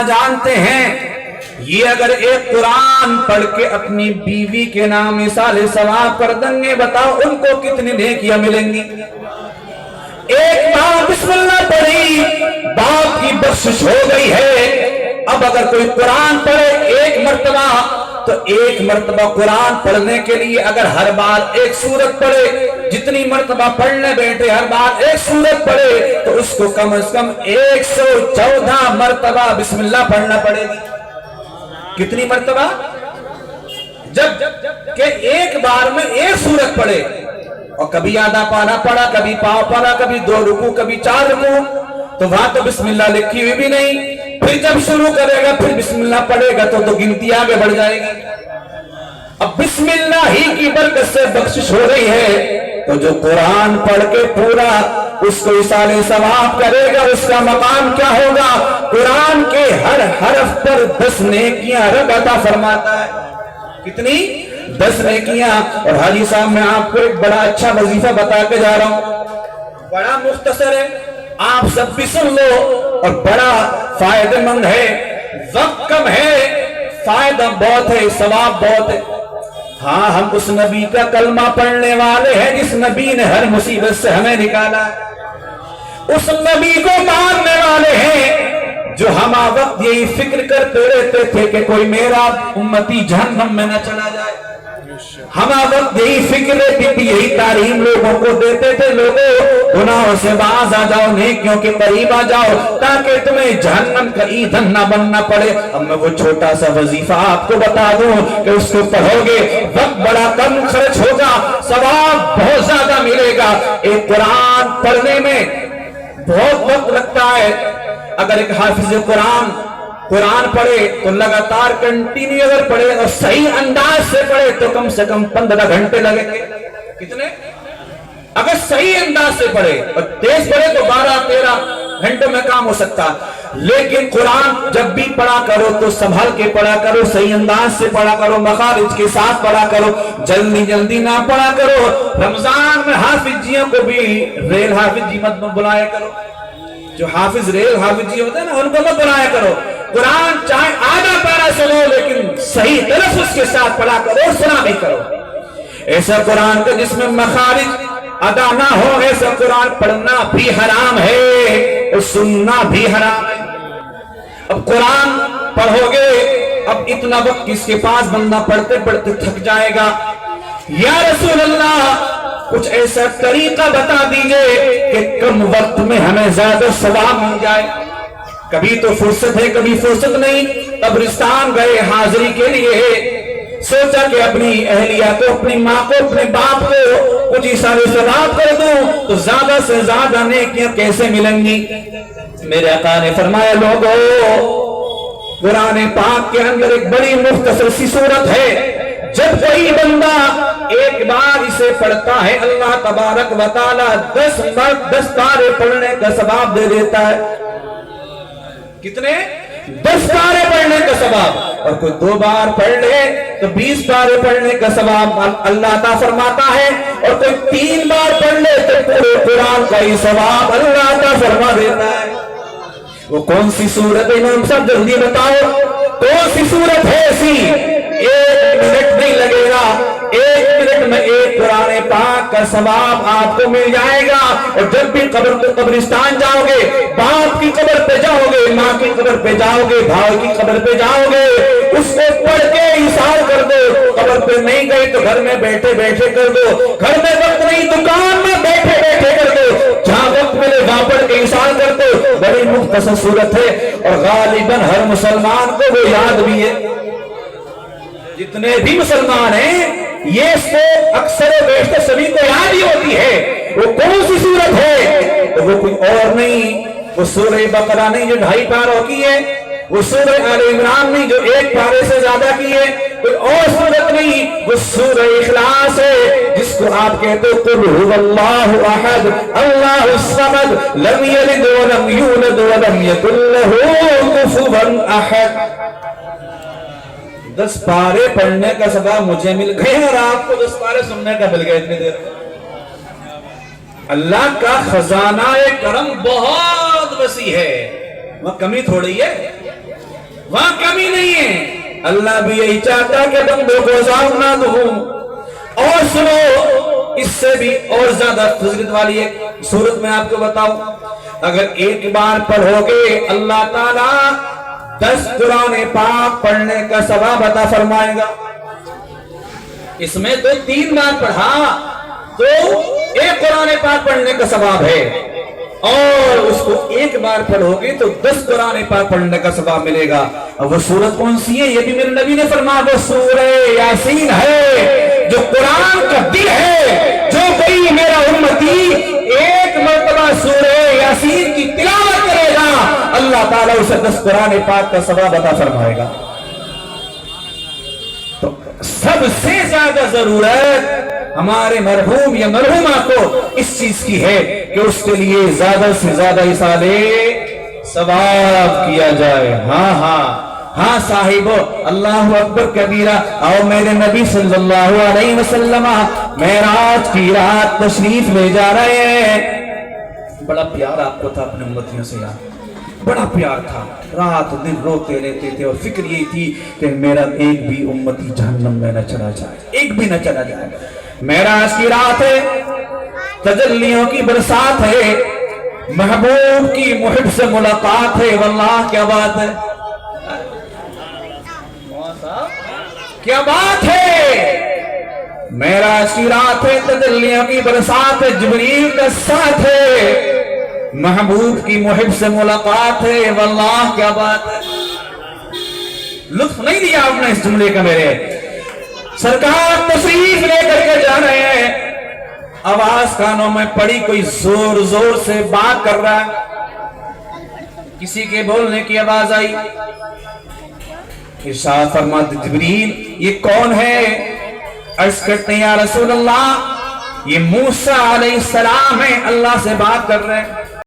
جانتے ہیں یہ اگر ایک قرآن پڑھ کے اپنی بیوی کے نام مثال ثواب کر دیں گے، بتاؤ ان کو کتنی نیکیاں ملیں گی؟ ایک بار بسم اللہ پڑھی باپ کی بخشش ہو گئی ہے۔ اب اگر کوئی قرآن پڑھے ایک مرتبہ تو ایک مرتبہ قرآن پڑھنے کے لیے اگر ہر بار ایک سورت پڑھے، جتنی مرتبہ پڑھنے بیٹھے ہر بار ایک سورت پڑھے تو اس کو کم از کم 114 مرتبہ بسم اللہ پڑھنا پڑے گی۔ کتنی مرتبہ؟ جب کہ ایک بار میں ایک سورت پڑھے اور کبھی آدھا پارا پڑھا، کبھی پاؤ پڑھا، کبھی 2 رکوع، کبھی 4 رکوع، تو وہاں تو بسم اللہ لکھی ہوئی بھی نہیں۔ پھر جب شروع کرے گا پھر بسم اللہ پڑھے گا تو گنتی آگے بڑھ جائے گی۔ اب بسم اللہ ہی کی برکت سے بخشش ہو رہی ہے تو جو قرآن پڑھ کے پورا اس کو ایصال ثواب کرے گا اس کا مقام کیا ہوگا؟ قرآن کے ہر حرف پر 10 نیکیاں رب عطا فرماتا ہے۔ کتنی؟ 10 نیکیاں۔ اور حاجی صاحب میں آپ کو ایک بڑا اچھا وظیفہ بتا کے جا رہا ہوں، بڑا مختصر ہے، آپ سب بھی سن لو اور بڑا فائدہ مند ہے۔ وقت کم ہے، فائدہ بہت ہے، ثواب بہت ہے۔ ہاں ہم اس نبی کا کلمہ پڑھنے والے ہیں جس نبی نے ہر مصیبت سے ہمیں نکالا، اس نبی کو ماننے والے ہیں جو ہم وقت یہی فکر کرتے رہتے تھے کہ کوئی میرا امتی جہنم میں نہ چلا جائے۔ ہم وقت یہی فکر رہتی تھی، یہی تعلیم لوگوں کو دیتے تھے، لوگوں گناہوں سے باز آ جاؤ، نیکیوں کے قریب آ جاؤ تاکہ تمہیں جہنم کا ایندھن نہ بننا پڑے۔ اب میں وہ چھوٹا سا وظیفہ آپ کو بتا دوں کہ اس کو پڑھو گے وقت بڑا کم خرچ ہوگا، ثواب بہت زیادہ ملے گا۔ ایک قرآن پڑھنے میں بہت وقت لگتا ہے۔ اگر ایک حافظ قرآن پڑھے تو لگاتار کنٹینیو اگر پڑھے اور صحیح انداز سے پڑھے تو کم سے کم 15 گھنٹے لگیں گے۔ کتنے؟ اگر صحیح انداز سے پڑھے اور تیز پڑھے تو 12-13 گھنٹوں میں کام ہو سکتا۔ لیکن قرآن جب بھی پڑھا کرو تو سنبھل کے پڑھا کرو، صحیح انداز سے پڑھا کرو، مخارج کے ساتھ پڑھا کرو، جلدی نہ پڑھا کرو۔ رمضان میں حافظ جیوں کو بھی ریل حافظ جی مت بلایا کرو، جو حافظ ریل حافظ جی ہوتے ہیں نا ان کو مت بلایا کرو۔ قرآن چاہے آدھا پیرا سنو لیکن صحیح تلفظ کے ساتھ پڑھا کرو اور سنا بھی کرو۔ ایسا قرآن کا جس میں مخارج ادا نہ ہو، ایسا قرآن پڑھنا بھی حرام ہے اور سننا بھی حرام ہے۔ اب قرآن پڑھو گے، اب اتنا وقت کس کے پاس بندہ پڑھتے پڑھتے تھک جائے گا۔ یا رسول اللہ کچھ ایسا طریقہ بتا دیجئے کہ کم وقت میں ہمیں زیادہ ثواب مل جائے۔ کبھی تو فرصت ہے کبھی فرصت نہیں، قبرستان گئے حاضری کے لیے، سوچا کہ اپنی اہلیہ کو، اپنی ماں کو، اپنے باپ کو کچھ ایصال ثواب کر دوں تو زیادہ سے زیادہ نیکیاں کیسے ملیں گی؟ میرے آقا نے فرمایا لوگو قرآن پاک کے اندر ایک بڑی مختصر سی سورت ہے، جب کوئی بندہ ایک بار اسے پڑھتا ہے اللہ تبارک و تعالی 10 پارے پڑھنے کا ثواب دے دیتا ہے۔ کتنے؟ 10 پارے پڑھنے کا ثواب، اور کوئی 2 بار پڑھ لے تو 20 پارے پڑھنے کا ثواب اللہ عطا فرماتا ہے، اور کوئی 3 بار پڑھ لے تو پورے قرآن کا ہی ثواب اللہ عطا فرما دیتا ہے۔ وہ کون سی سورت ہے امام صاحب جلدی بتاؤ، کون سی سورت ہے ایسی؟ 1 منٹ نہیں لگے گا، 1 منٹ میں ایک قرآن پاک کا ثواب آپ کو مل جائے گا۔ اور جب بھی قبرستان جاؤ گے، باپ کی قبر پہ جاؤ گے، ماں کی قبر پہ جاؤ گے، بھائی کی قبر پہ جاؤ گے، اس کو پڑھ کے ایثار کر دو۔ قبر پہ نہیں گئے تو گھر میں بیٹھے بیٹھے کر دو، گھر میں وقت نہیں دکان میں بیٹھے بیٹھے کر دو، جہاں وقت ملے وہاں پڑھ کے ایثار کر دو۔ بڑی مختصر صورت ہے اور غالباً ہر مسلمان کو وہ یاد بھی ہے۔ جتنے بھی مسلمان ہیں یہ اس کو اکثر و بیشتر سبھی کو یاد ہی ہوتی ہے۔ وہ کون سی صورت ہے؟ تو وہ کوئی اور نہیں، وہ سورہ بقرہ نہیں جو 2.5 پاروں کی ہے، وہ سورہ آل عمران نہیں جو 1 پارے سے زیادہ کی ہے، کوئی اور صورت نہیں، وہ سورہ اخلاص ہے جس کو آپ کہتے ہو قل هو اللہ احد اللہ الصمد لم یلد ولم یولد ولم یکن له کفوا احد۔ 10 پارے پڑھنے کا ثواب مجھے مل گئے اور آپ کو 10 پارے سننے کا مل گئے اتنی دیر۔ اللہ کا خزانہ کرم بہت وسیع ہے، وہ کمی تھوڑی ہے۔ وہاں کمی نہیں ہے. اللہ بھی یہی چاہتا کہ بندوں کو عذاب نہ دوں. اور سنو اس سے بھی اور زیادہ فضیلت والی ہے سورت میں آپ کو بتاؤں. اگر ایک بار پڑھو گے اللہ تعالیٰ 10 قرآن پاک پڑھنے کا ثواب عطا فرمائے گا. اس میں تو 3 بار پڑھا تو 1 قرآن پاک پڑھنے کا ثواب ہے, اور اس کو 1 بار پڑھو گے تو 10 قرآن پاک پڑھنے کا ثواب ملے گا. اور وہ سورت کون سی ہے؟ یہ بھی میرے نبی نے فرمایا وہ سورہ یاسین ہے جو قرآن کا دل ہے. جو کوئی میرا امتی 1 مرتبہ سورہ یاسین کی تلاوت کرے گا اللہ تعالیٰ اسے 10 قرآن پاک کا ثواب عطا فرمائے گا. تو سب سے زیادہ ضرورت ہمارے مرحوم یا مرحومہ کو اس چیز کی ہے کہ اس کے لیے زیادہ سے زیادہ ایصال ثواب کیا جائے. ہاں صاحبو اللہ اکبر کبیرہ. اور میرے نبی صلی اللہ علیہ وسلم معراج کی رات تشریف لے جا رہے ہیں. بڑا پیار آپ کو تھا اپنے امتیوں سے یار, بڑا پیار تھا. رات دن روتے رہتے تھے اور فکر یہ تھی کہ میرا ایک بھی امتی جہنم میں نہ چلا جائے, ایک بھی نہ چلا جائے. معراج کی رات ہے, تجلیوں کی برسات ہے, محبوب کی محب سے ملاقات ہے. واللہ کیا بات ہے, کیا بات ہے. معراج کی رات ہے, تجلیوں کی برسات ہے, جبریل کا ساتھ ہے, محبوب کی محب سے ملاقات ہے. واللہ کیا بات ہے. لطف نہیں دیا آپ نے اس جملے کا. میرے سرکار تشریف لے کر کے جا رہے ہیں, آواز کانوں میں پڑی, کوئی زور زور سے بات کر رہا ہے, کسی کے بولنے کی آواز آئی. ارشاد فرماتے جبریل یہ کون ہے؟ عرض کرتے ہیں یا رسول اللہ یہ موسیٰ علیہ السلام ہے, اللہ سے بات کر رہے ہیں.